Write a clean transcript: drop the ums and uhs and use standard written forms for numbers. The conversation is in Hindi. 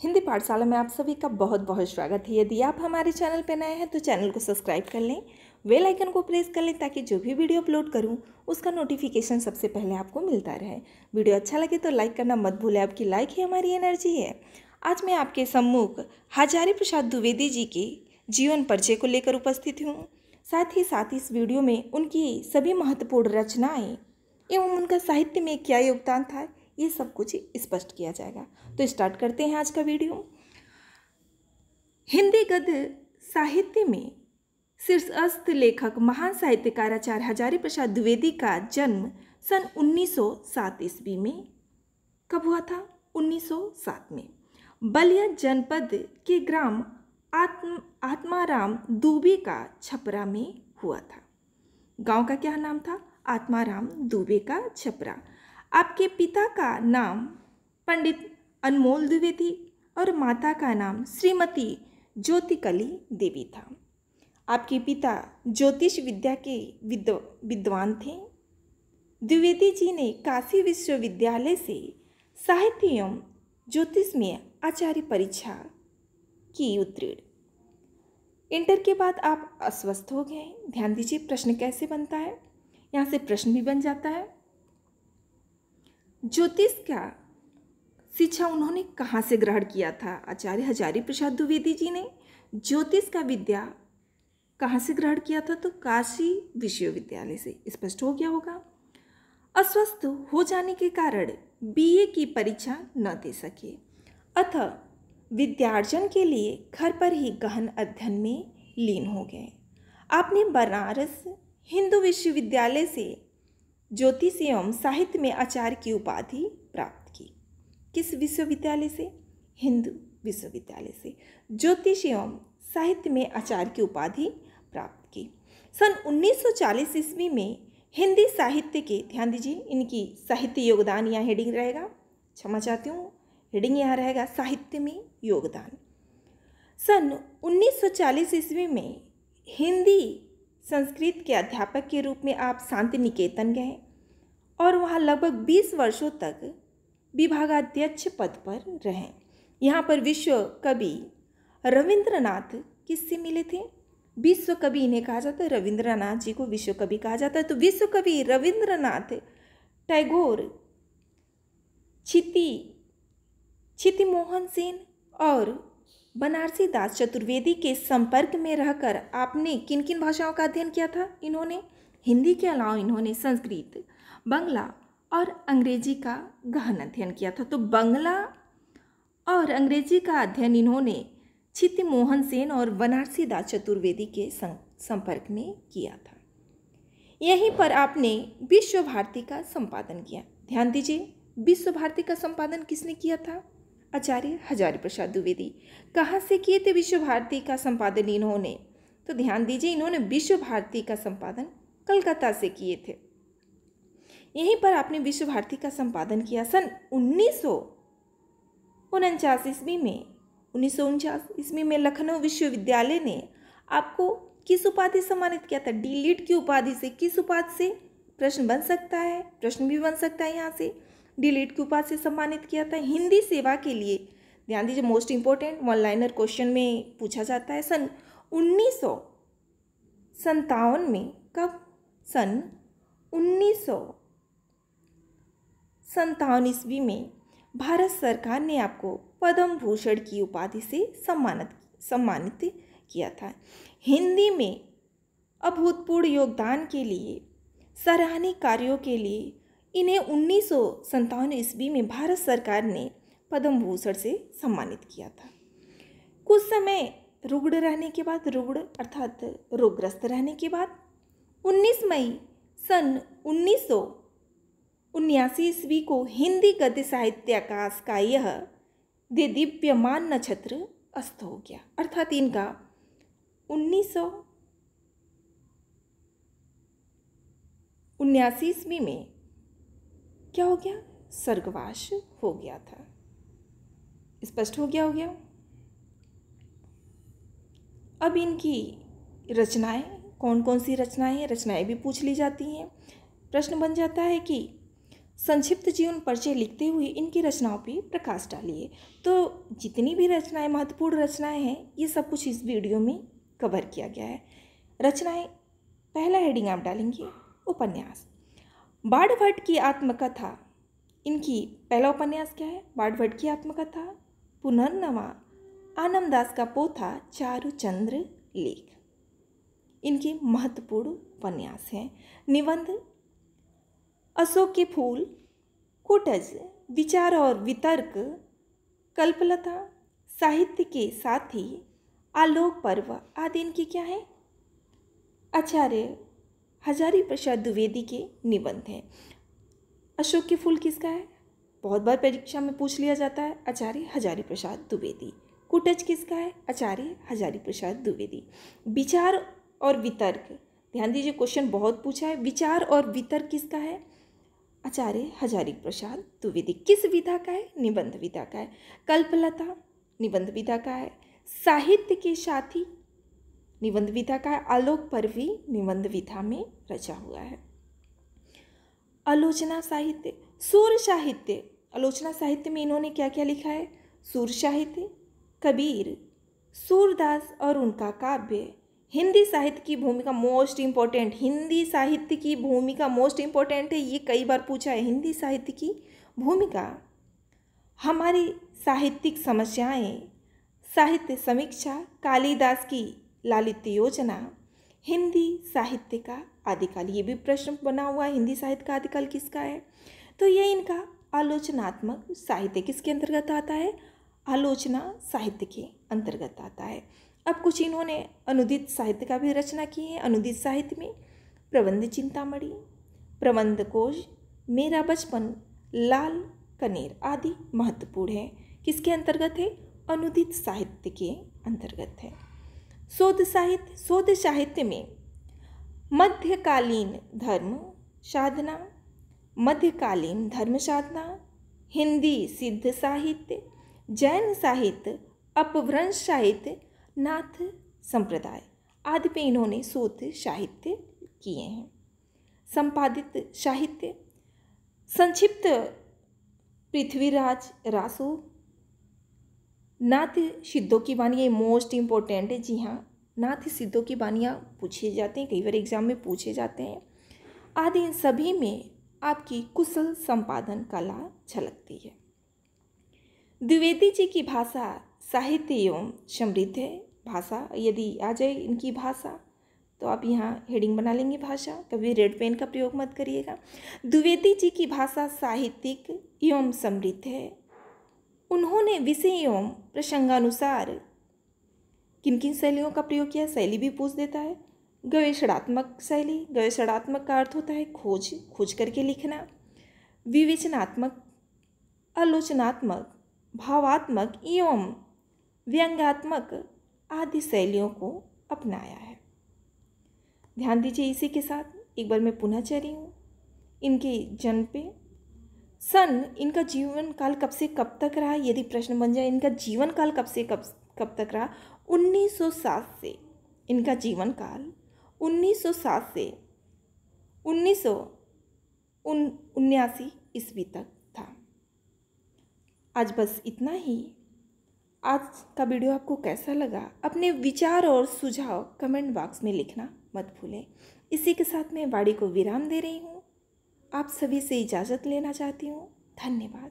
हिंदी पाठशाला में आप सभी का बहुत बहुत स्वागत है। यदि आप हमारे चैनल पर नए हैं तो चैनल को सब्सक्राइब कर लें, बेल आइकन को प्रेस कर लें ताकि जो भी वीडियो अपलोड करूं उसका नोटिफिकेशन सबसे पहले आपको मिलता रहे। वीडियो अच्छा लगे तो लाइक करना मत भूलें, आपकी लाइक ही हमारी एनर्जी है। आज मैं आपके सम्मुख हजारी प्रसाद द्विवेदी जी के जीवन परिचय को लेकर उपस्थित हूँ। साथ ही इस वीडियो में उनकी सभी महत्वपूर्ण रचनाएँ एवं उनका साहित्य में क्या योगदान था ये सब कुछ स्पष्ट किया जाएगा। तो स्टार्ट करते हैं आज का वीडियो। हिंदी गद्य साहित्य में शीर्षस्थ लेखक महान साहित्यकार आचार्य हजारी प्रसाद द्विवेदी का जन्म सन 1907 ईस्वी में कब हुआ था? 1907 में बलिया जनपद के ग्राम आत्माराम दुबे का छपरा में हुआ था। गांव का क्या नाम था? आत्माराम दुबे का छपरा। आपके पिता का नाम पंडित अनमोल द्विवेदी और माता का नाम श्रीमती ज्योतिकली देवी था। आपके पिता ज्योतिष विद्या के विद्वान थे। द्विवेदी जी ने काशी विश्वविद्यालय से साहित्य एवं ज्योतिष में आचार्य परीक्षा की उत्तीर्ण। इंटर के बाद आप अस्वस्थ हो गए। ध्यान दीजिए प्रश्न कैसे बनता है, यहाँ से प्रश्न भी बन जाता है। ज्योतिष का शिक्षा उन्होंने कहाँ से ग्रहण किया था? आचार्य हजारी प्रसाद द्विवेदी जी ने ज्योतिष का विद्या कहाँ से ग्रहण किया था? तो काशी विश्वविद्यालय से। स्पष्ट हो गया होगा। अस्वस्थ हो जाने के कारण बीए की परीक्षा न दे सके, अतः विद्यार्जन के लिए घर पर ही गहन अध्ययन में लीन हो गए। आपने बनारस हिंदू विश्वविद्यालय से ज्योतिष एवं साहित्य में आचार्य की उपाधि प्राप्त की। किस विश्वविद्यालय से? हिंदू विश्वविद्यालय से ज्योतिष एवं साहित्य में आचार्य की उपाधि प्राप्त की। सन 1940 ईस्वी में हिंदी साहित्य के, ध्यान दीजिए इनकी साहित्य योगदान यहाँ हेडिंग रहेगा, क्षमा चाहती हूँ, हेडिंग यहाँ रहेगा साहित्य में योगदान। सन 1940 ईस्वी में हिंदी संस्कृत के अध्यापक के रूप में आप शांति निकेतन गए और वहाँ लगभग 20 वर्षों तक विभागाध्यक्ष पद पर रहे। यहाँ पर विश्व कवि रविंद्रनाथ किससे मिले थे? विश्व कवि इन्हें कहा जाता है, रविंद्रनाथ जी को विश्व कवि कहा जाता है। तो विश्व कवि रविंद्रनाथ टैगोर, क्षिति मोहन सेन और बनारसी दास चतुर्वेदी के संपर्क में रहकर आपने किन किन भाषाओं का अध्ययन किया था? इन्होंने हिंदी के अलावा इन्होंने संस्कृत, बांग्ला और अंग्रेजी का गहन अध्ययन किया था। तो बांग्ला और अंग्रेजी का अध्ययन इन्होंने क्षिति मोहन सेन और बनारसी दास चतुर्वेदी के संपर्क में किया था। यहीं पर आपने विश्व भारती का संपादन किया। ध्यान दीजिए विश्व भारती का संपादन किसने किया था? आचार्य हजारी प्रसाद द्विवेदी। कहाँ से किए थे विश्व भारती का संपादन इन्होंने? तो ध्यान दीजिए इन्होंने विश्व भारती का संपादन कलकत्ता से किए थे। यहीं पर आपने विश्व भारती का संपादन किया। सन 1949 ईस्वी में लखनऊ विश्वविद्यालय ने आपको किस उपाधि से सम्मानित किया था? डी.लिट की उपाधि से। किस उपाधि से? प्रश्न बन सकता है, प्रश्न भी बन सकता है यहाँ से। डी.लिट की उपाधि से सम्मानित किया था हिंदी सेवा के लिए। ध्यान दीजिए most important one liner question में पूछा जाता है। सन 1957 में, कब? सन 1957 ईस्वी में भारत सरकार ने आपको पद्म भूषण की उपाधि से सम्मानित किया था। हिंदी में अभूतपूर्व योगदान के लिए, सराहनीय कार्यों के लिए इन्हें 1957 ईस्वी में भारत सरकार ने पद्म भूषण से सम्मानित किया था। कुछ समय रुग्ण रहने के बाद, रुग्ण अर्थात रोगग्रस्त रहने के बाद 19 मई सन 1979 ईस्वी को हिंदी गद्य साहित्य आकाश का यह देदीप्यमान नक्षत्र अस्त हो गया। अर्थात इनका 1979 ईस्वी में क्या हो गया? स्वर्गवास हो गया था। स्पष्ट हो गया। अब इनकी रचनाएं कौन कौन सी रचनाएं हैं? रचनाएं भी पूछ ली जाती हैं। प्रश्न बन जाता है कि संक्षिप्त जीवन परिचय लिखते हुए इनकी रचनाओं पर प्रकाश डालिए। तो जितनी भी रचनाएं, महत्वपूर्ण रचनाएं हैं, ये सब कुछ इस वीडियो में कवर किया गया है। रचनाएं, पहला हेडिंग आप डालेंगे उपन्यास। बाणभट्ट की आत्मकथा। इनकी पहला उपन्यास क्या है? बाणभट्ट की आत्मकथा, पुनर्नवा, आनंददास का पोथा, चारुचंद्र लेख। इनके महत्वपूर्ण उपन्यास हैं। निबंध, अशोक के फूल, कुटज, विचार और वितर्क, कल्पलता, साहित्य के साथी, आलोक पर्व आदि इनके क्या है? आचार्य हजारी प्रसाद द्विवेदी के निबंध हैं। अशोक के फूल किसका है? बहुत बार परीक्षा में पूछ लिया जाता है, आचार्य हजारी प्रसाद द्विवेदी। कुटज किसका है? आचार्य हजारी प्रसाद द्विवेदी। विचार और वितर्क, ध्यान दीजिए, क्वेश्चन बहुत पूछा है। विचार और वितर्क किसका है? आचार्य हजारी प्रसाद द्विवेदी। किस विधा का है? निबंध विधा का है। कल्पलता निबंध विधा का है। साहित्य के साथी निबंध विधा का है। आलोक पर्वी निबंध विधा में रचा हुआ है। आलोचना साहित्य, सूर साहित्य। आलोचना साहित्य में इन्होंने क्या क्या लिखा है? सूर साहित्य, कबीर, सूरदास और उनका काव्य, हिंदी साहित्य की भूमिका मोस्ट इम्पोर्टेंट। हिंदी साहित्य की भूमिका मोस्ट इम्पोर्टेंट है, ये कई बार पूछा है। हिंदी साहित्य की भूमिका, हमारी साहित्यिक समस्याएं, साहित्य समीक्षा, कालिदास की लालित्य योजना, हिंदी साहित्य का आदिकाल। ये भी प्रश्न बना हुआ है, हिंदी साहित्य का आदिकाल किसका है? तो ये इनका आलोचनात्मक साहित्य किसके अंतर्गत आता है? आलोचना साहित्य के अंतर्गत आता है। अब कुछ इन्होंने अनुदित साहित्य का भी रचना की है। अनुदित साहित्य में प्रबंध चिंतामणि, प्रबंध कोश, मेरा बचपन, लाल कनेर आदि महत्वपूर्ण है। किसके अंतर्गत है? अनुदित साहित्य के अंतर्गत है। शोध साहित्य, शोध साहित्य में मध्यकालीन धर्म साधना, मध्यकालीन धर्म साधना, हिंदी सिद्ध साहित्य, जैन साहित्य, अपभ्रंश साहित्य, नाथ संप्रदाय आदि पे इन्होंने शोध साहित्य किए हैं। संपादित साहित्य, संक्षिप्त पृथ्वीराज रासो, नाथ सिद्धों की वाणी, ये मोस्ट इम्पोर्टेंट है। जी हाँ, नाथ सिद्धों की वाणियाँ पूछे जाते हैं, कई बार एग्जाम में पूछे जाते हैं आदि। इन सभी में आपकी कुशल संपादन कला झलकती है। द्विवेदी जी की भाषा साहित्य एवं समृद्ध है। भाषा यदि आ जाए इनकी भाषा तो आप यहाँ हेडिंग बना लेंगे भाषा, कभी रेड पेन का प्रयोग मत करिएगा। द्विवेदी जी की भाषा साहित्यिक एवं समृद्ध है। उन्होंने विषय एवं प्रसंगानुसार किन किन शैलियों का प्रयोग किया? शैली भी पूछ देता है। गवेषणात्मक शैली, गवेषणात्मक का अर्थ होता है खोज करके लिखना। विवेचनात्मक, आलोचनात्मक, भावात्मक एवं व्यंग्यात्मक आदि शैलियों को अपनाया है। ध्यान दीजिए, इसी के साथ एक बार मैं पुनः चल रही हूँ इनके जन्म पे। सन, इनका जीवन काल कब से कब तक रहा? यदि प्रश्न बन जाए इनका जीवन काल कब से कब तक रहा? 1907 से, इनका जीवन काल 1907 से 1979 ईस्वी तक था। आज बस इतना ही। आज का वीडियो आपको कैसा लगा? अपने विचार और सुझाव कमेंट बॉक्स में लिखना मत भूलें। इसी के साथ मैं वाणी को विराम दे रही हूँ। आप सभी से इजाज़त लेना चाहती हूँ। धन्यवाद।